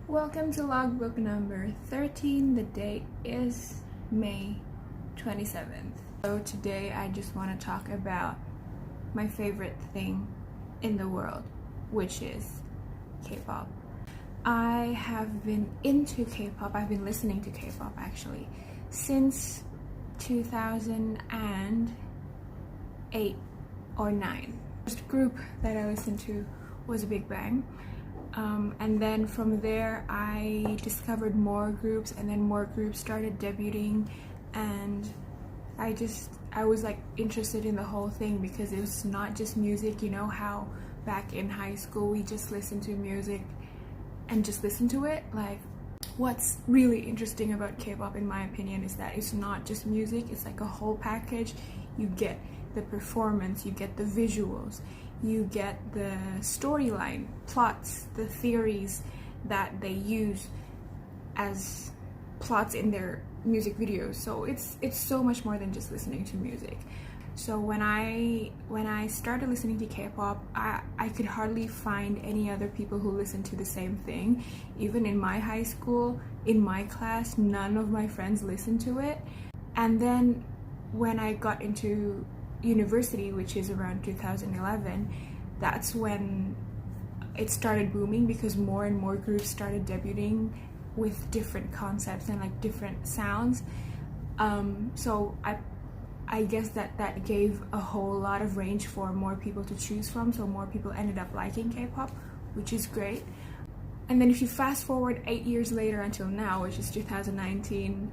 Welcome to logbook number 13. The date is May 27th. So today I just want to talk about my favorite thing in the world, which is K-pop. I have been into K-pop, I've been listening to K-pop actually since 2008 or 9. The first group that I listened to was Big Bang. And then from there I discovered more groups, and then more groups started debuting, and I was like interested in the whole thing because it was not just music. You know how back in high school we just listened to music and just listen to it? Like, what's really interesting about K-pop in my opinion is that it's not just music, it's like a whole package. You get the performance, you get the visuals, you get the storyline, plots, the theories that they use as plots in their music videos. So it's so much more than just listening to music. So when I started listening to K-pop, I could hardly find any other people who listened to the same thing. Even in my high school, in my class, none of my friends listened to it. And then when I got into university, which is around 2011, that's when it started booming because more and more groups started debuting with different concepts and like different sounds. So I guess that gave a whole lot of range for more people to choose from, so more people ended up liking K-pop, which is great. And then if you fast forward 8 years later until now, which is 2019,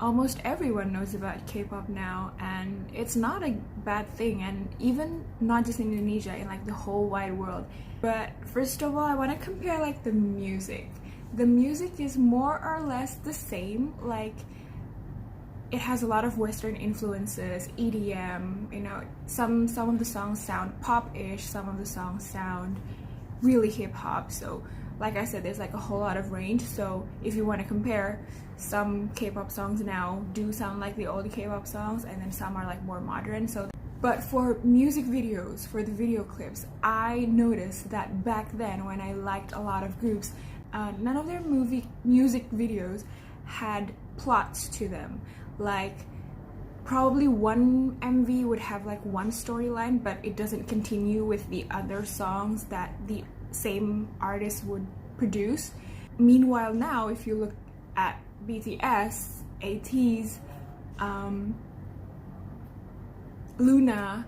almost everyone knows about K-pop now, and it's not a bad thing, and even not just in Indonesia, in like the whole wide world. But first of all, I want to compare like the music. The music is more or less the same. Like, it has a lot of Western influences, EDM, you know, some of the songs sound pop-ish, some of the songs sound really hip-hop. So like I said, there's like a whole lot of range. So if you want to compare, some K-pop songs now do sound like the old K-pop songs, and then some are like more modern. But for music videos, for the video clips, I noticed that back then when I liked a lot of groups, none of their music videos had plots to them. Like, probably one MV would have like one storyline, but it doesn't continue with the other songs that the same artist would produce. Meanwhile now, if you look at BTS, ATEEZ, Luna,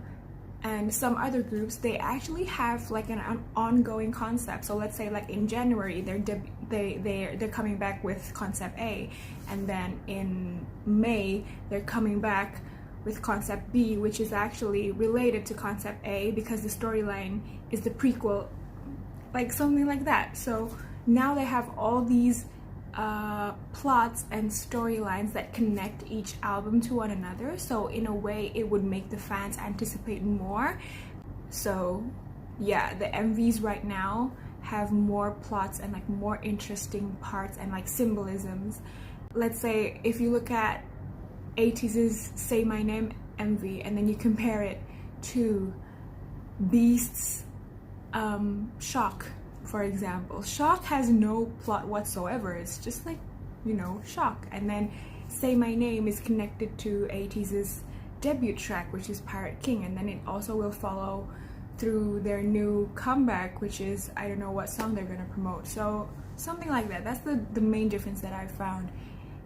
and some other groups, they actually have like an ongoing concept. So let's say like in January they're coming back with concept A, and then in May they're coming back with concept B, which is actually related to concept A because the storyline is the prequel, like something like that. So now they have all these plots and storylines that connect each album to one another, so in a way it would make the fans anticipate more. So yeah, the MVs right now have more plots and like more interesting parts and like symbolisms. Let's say if you look at ATEEZ's Say My Name MV and then you compare it to Beast's Shock, for example. Shock has no plot whatsoever, it's just like, you know, Shock. And then Say My Name is connected to ATEEZ's debut track, which is Pirate King, and then it also will follow through their new comeback, which is, I don't know what song they're gonna promote. So something like that. That's the main difference that I found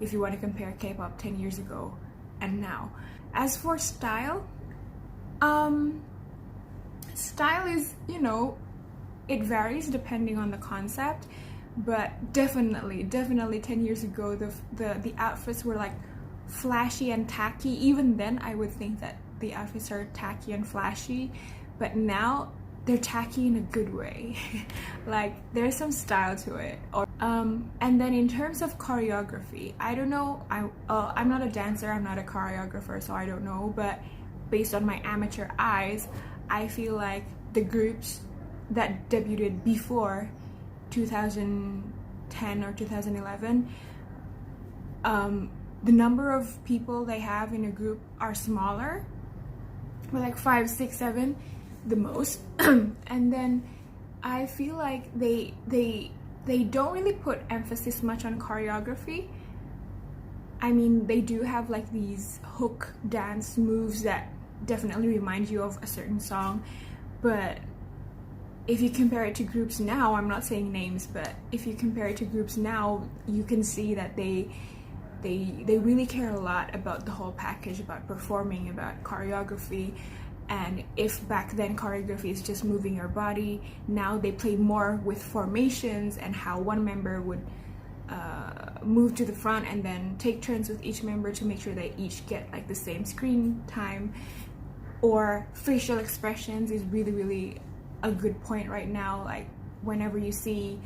if you want to compare K-pop 10 years ago and now. As for style, style is, you know, it varies depending on the concept, but definitely 10 years ago the outfits were like flashy and tacky. Even then I would think that the outfits are tacky and flashy, but now they're tacky in a good way. Like, there's some style to it. And then in terms of choreography, I don't know, I'm not a dancer, I'm not a choreographer, so I don't know, but based on my amateur eyes, I feel like the groups that debuted before 2010 or 2011, the number of people they have in a group are smaller, like 5, 6, 7 the most. And then I feel like they they don't really put emphasis much on choreography. I mean, they do have like these hook dance moves that definitely remind you of a certain song, but if you compare it to groups now, I'm not saying names, but if you compare it to groups now, you can see that they really care a lot about the whole package, about performing, about choreography. And if back then choreography is just moving your body, now they play more with formations and how one member would move to the front and then take turns with each member to make sure they each get like the same screen time. Or facial expressions is really a good point right now. Like whenever you see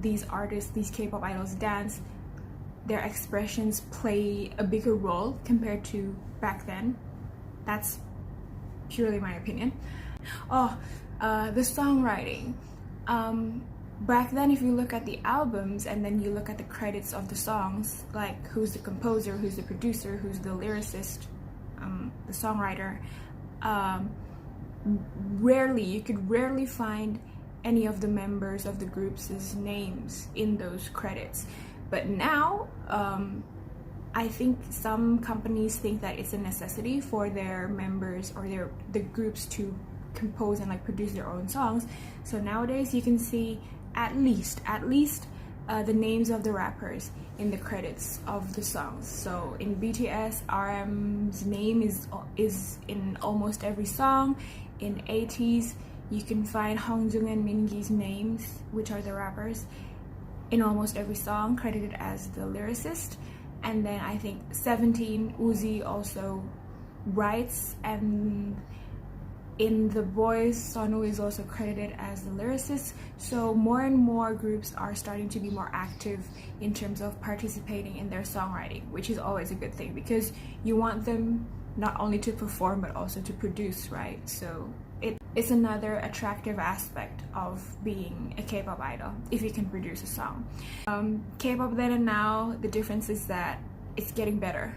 these artists, these K-pop idols dance, their expressions play a bigger role compared to back then. That's purely my opinion. The songwriting. Back then, if you look at the albums and then you look at the credits of the songs, like who's the composer, who's the producer, who's the lyricist, the songwriter, you could rarely find any of the members of the groups' names in those credits. But now, I think some companies think that it's a necessity for their members or the groups to compose and like produce their own songs. So nowadays you can see at least the names of the rappers in the credits of the songs. So in BTS, RM's name is in almost every song. In ATEEZ, you can find Hongjoong and Mingi's names, which are the rappers, in almost every song, credited as the lyricist. And then I think 17, Uzi also writes, and in The Boys, Sonu is also credited as the lyricist. So more and more groups are starting to be more active in terms of participating in their songwriting, which is always a good thing because you want them not only to perform but also to produce, right? So it's another attractive aspect of being a K-pop idol, if you can produce a song. K-pop then and now, the difference is that it's getting better.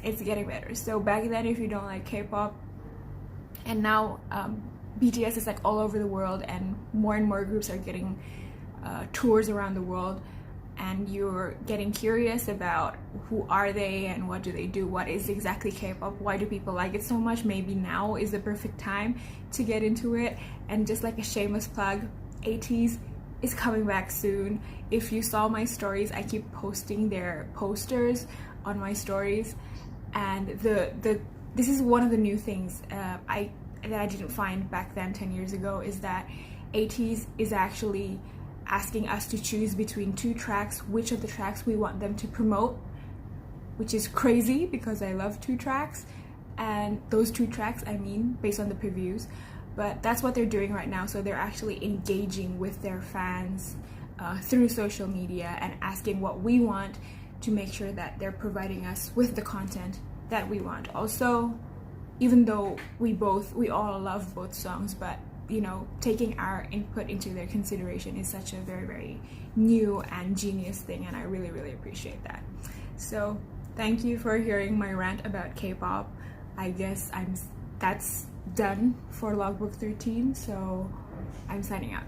It's getting better. So back then, if you don't like K-pop, and now BTS is like all over the world, and more groups are getting tours around the world, and you're getting curious about who are they and what do they do, what is exactly K-pop, why do people like it so much, maybe now is the perfect time to get into it. And just like a shameless plug, ATEEZ is coming back soon. If you saw my stories, I keep posting their posters on my stories, and this is one of the new things that I didn't find back then 10 years ago, is that ATEEZ is actually asking us to choose between two tracks, which of the tracks we want them to promote, which is crazy because I love two tracks, and those two tracks, I mean, based on the previews. But that's what they're doing right now. So they're actually engaging with their fans through social media and asking what we want to make sure that they're providing us with the content that we want. Also, even though we all love both songs, but you know, taking our input into their consideration is such a very new and genius thing, and I really appreciate that. So thank you for hearing my rant about K-pop. I guess that's done for Logbook 13, so I'm signing out.